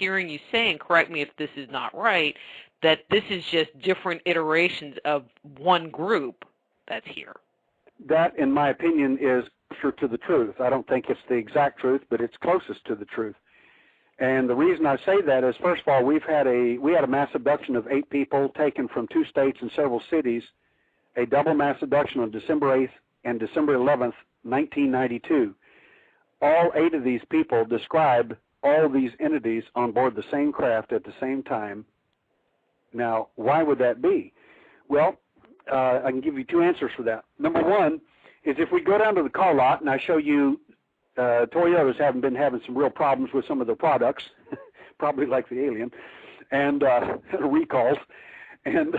hearing you say, and correct me if this is not right, that this is just different iterations of one group that's here. That, in my opinion, is closer to the truth. I don't think it's the exact truth, but it's closest to the truth. And the reason I say that is, first of all, we had a mass abduction of 8 people taken from 2 states and several cities, a double mass abduction on December 8th and December 11th, 1992. All 8 of these people describe all these entities on board the same craft at the same time. Now, why would that be? Well, I can give you 2 answers for that. Number 1 is if we go down to the car lot and I show you Toyotas haven't been having some real problems with some of their products, probably like the alien, and recalls. And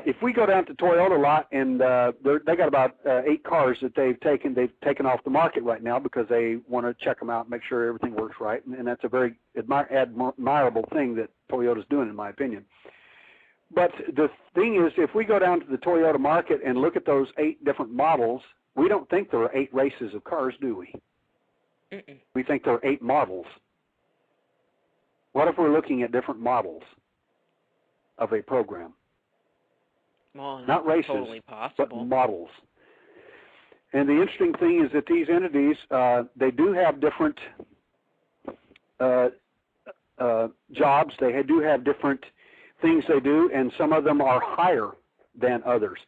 if we go down to Toyota lot and they got about 8 cars that they've taken off the market right now because they want to check them out and make sure everything works right. And that's a very admirable thing that Toyota's doing, in my opinion. But the thing is, if we go down to the Toyota market and look at those 8 different models, we don't think there are 8 races of cars, do we? Mm-mm. We think there are 8 models. What if we're looking at different models of a program? Well, not races, totally but models. And the interesting thing is that these entities, they do have different jobs. They do have different things they do, and some of them are higher than others.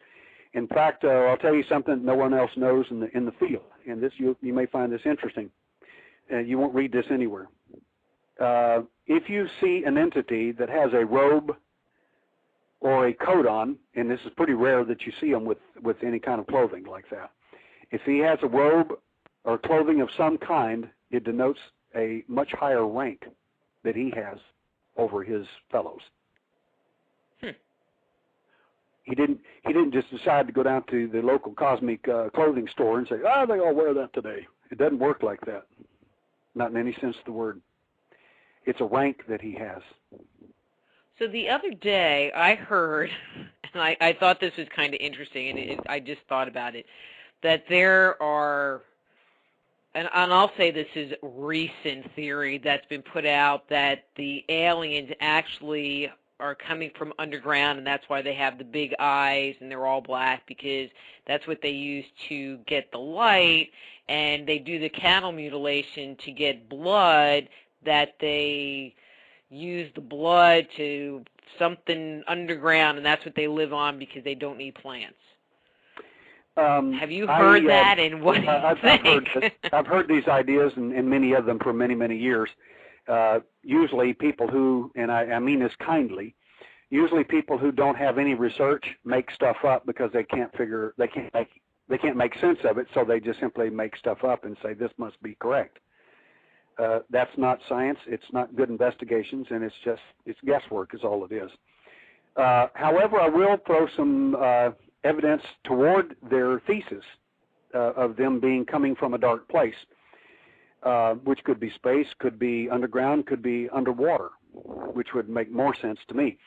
In fact, I'll tell you something no one else knows in the field, and this you may find this interesting. You won't read this anywhere. If you see an entity that has a robe or a coat on, and this is pretty rare that you see them with any kind of clothing like that. If he has a robe or clothing of some kind, it denotes a much higher rank that he has over his fellows. He didn't just decide to go down to the local cosmic clothing store and say, "Oh, they all wear that today." It doesn't work like that. Not in any sense of the word. It's a rank that he has. So the other day I heard, and I thought this was kind of interesting, and I just thought about it, that there are, and I'll say this is recent theory that's been put out, that the aliens actually are coming from underground, and that's why they have the big eyes and they're all black, because that's what they use to get the light, and they do the cattle mutilation to get blood, that they use the blood to something underground, and that's what they live on because they don't need plants. Have you heard that, and what do you think? I've heard these ideas, and many of them for many, many years. Usually people who, and I mean this kindly, usually people who don't have any research make stuff up because they can't make sense of it, so they just simply make stuff up and say this must be correct. That's not science. It's not good investigations, and it's guesswork is all it is. However, I will throw some evidence toward their thesis of them coming from a dark place, which could be space, could be underground, could be underwater, which would make more sense to me.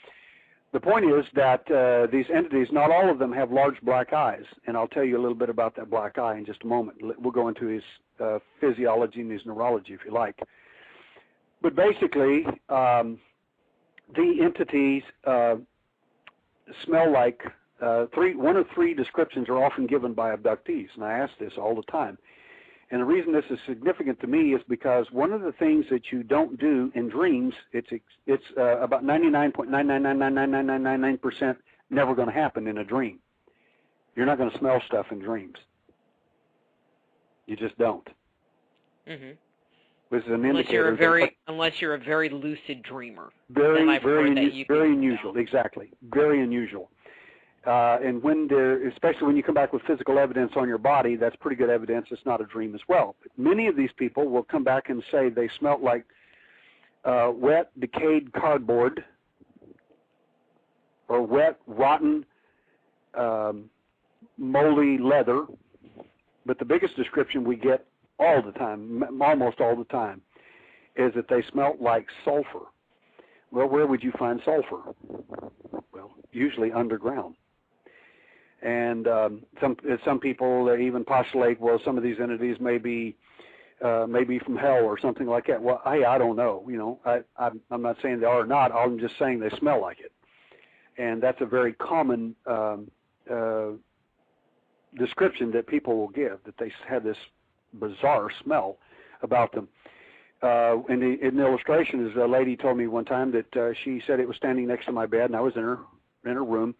The point is that these entities, not all of them have large black eyes, and I'll tell you a little bit about that black eye in just a moment. We'll go into his physiology and his neurology if you like. But basically, the entities smell like one of 3 descriptions are often given by abductees, and I ask this all the time. And the reason this is significant to me is because one of the things that you don't do in dreams, it's about 99.9999999% never going to happen in a dream. You're not going to smell stuff in dreams. You just don't. Mm-hmm. This is an indicator. Unless you're a very lucid dreamer. Very unusual. Exactly. Very unusual. And especially when you come back with physical evidence on your body, that's pretty good evidence it's not a dream as well. But many of these people will come back and say they smelt like wet, decayed cardboard or wet, rotten, moldy leather. But the biggest description we get all the time, almost all the time, is that they smelt like sulfur. Well, where would you find sulfur? Well, usually underground. And some people even postulate, well, some of these entities may be maybe from hell or something like that. Well, hey, I don't know. I'm not saying they are or not. I'm just saying they smell like it. And that's a very common description that people will give, that they have this bizarre smell about them. In the illustration, is a lady told me one time that she said it was standing next to my bed, and I was in her room,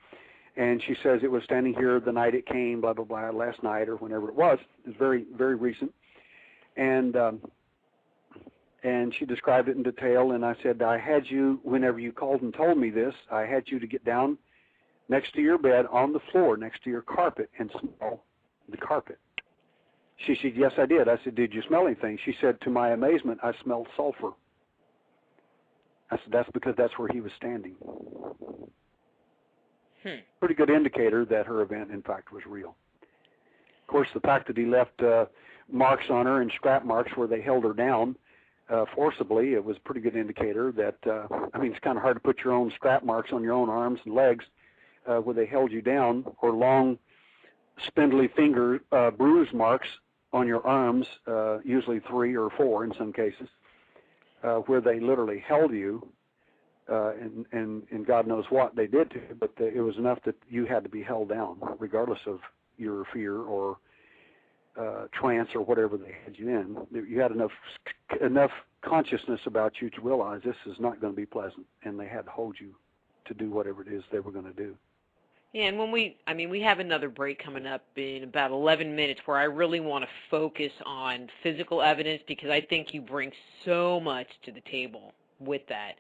and she says it was standing here the night it came, blah, blah, blah, last night or whenever it was. It was very, very recent. And she described it in detail, and I said, I had you, whenever you called and told me this, I had you to get down next to your bed on the floor, next to your carpet, and smell the carpet. She said, yes, I did. I said, did you smell anything? She said, to my amazement, I smelled sulfur. I said, that's because that's where he was standing. Pretty good indicator that her event, in fact, was real. Of course, the fact that he left marks on her and scrap marks where they held her down forcibly, it was a pretty good indicator that, it's kind of hard to put your own scrap marks on your own arms and legs where they held you down, or long, spindly finger bruise marks on your arms, usually 3 or 4 in some cases, where they literally held you, and God knows what they did to you, but it was enough that you had to be held down, regardless of your fear or trance or whatever they had you in. You had enough consciousness about you to realize this is not going to be pleasant, and they had to hold you to do whatever it is they were going to do. Yeah, and when we have another break coming up in about 11 minutes where I really want to focus on physical evidence, because I think you bring so much to the table with that.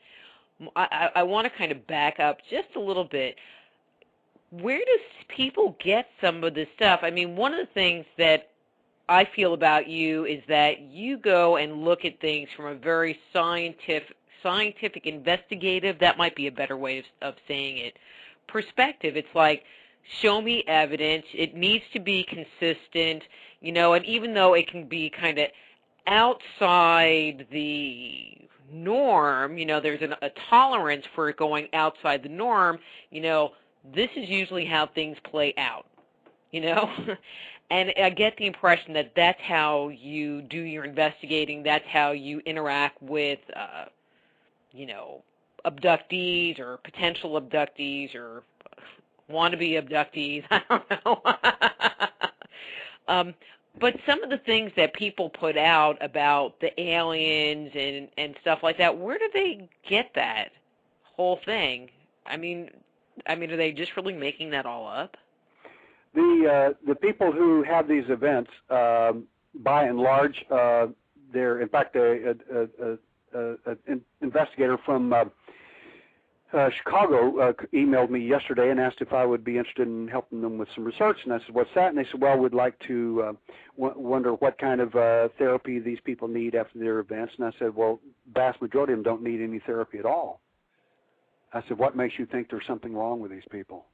I want to kind of back up just a little bit. Where does people get some of this stuff? One of the things that I feel about you is that you go and look at things from a very scientific, investigative, that might be a better way of saying it, perspective. It's like, show me evidence. It needs to be consistent, and even though it can be kind of outside the norm, there's a tolerance for it going outside the norm, this is usually how things play out, And I get the impression that that's how you do your investigating, that's how you interact with, abductees or potential abductees or wannabe abductees. I don't know. But some of the things that people put out about the aliens and stuff like that, where do they get that whole thing? Are they just really making that all up? The people who have these events, by and large, they're, in fact, an investigator from Chicago emailed me yesterday and asked if I would be interested in helping them with some research. And I said, what's that? And they said, well, we'd like to wonder what kind of therapy these people need after their events. And I said, well, vast majority of them don't need any therapy at all. I said, what makes you think there's something wrong with these people?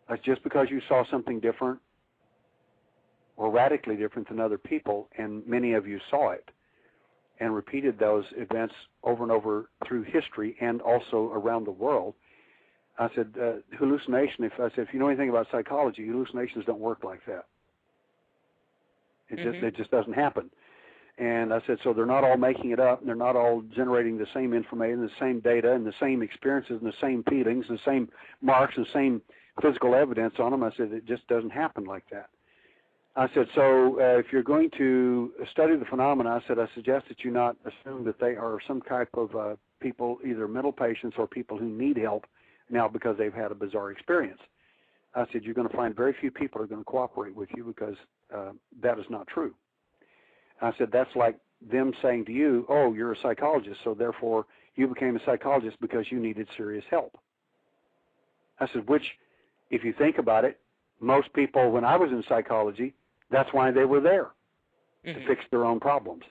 That's just because you saw something different or radically different than other people, and many of you saw it and repeated those events over and over through history and also around the world. I said, hallucination, if you know anything about psychology, hallucinations don't work like that. It just doesn't happen. And I said, so they're not all making it up, and they're not all generating the same information, the same data, and the same experiences, and the same feelings, and the same marks, and the same physical evidence on them. I said, it just doesn't happen like that. I said, so if you're going to study the phenomena, I said, I suggest that you not assume that they are some type of people, either mental patients or people who need help now because they've had a bizarre experience. I said, you're going to find very few people are going to cooperate with you because that is not true. I said, that's like them saying to you, oh, you're a psychologist, so therefore you became a psychologist because you needed serious help. I said, which, if you think about it, most people, when I was in psychology, that's why they were there, to fix their own problems.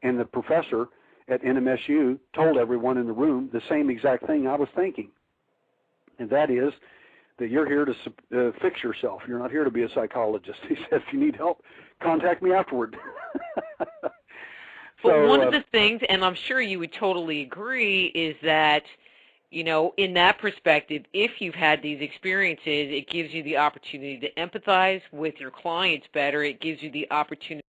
And the professor at NMSU told everyone in the room the same exact thing I was thinking, and that is that you're here to fix yourself. You're not here to be a psychologist. He said, if you need help, contact me afterward. But one of the things, and I'm sure you would totally agree, is that, in that perspective, if you've had these experiences, it gives you the opportunity to empathize with your clients better. It gives you the opportunity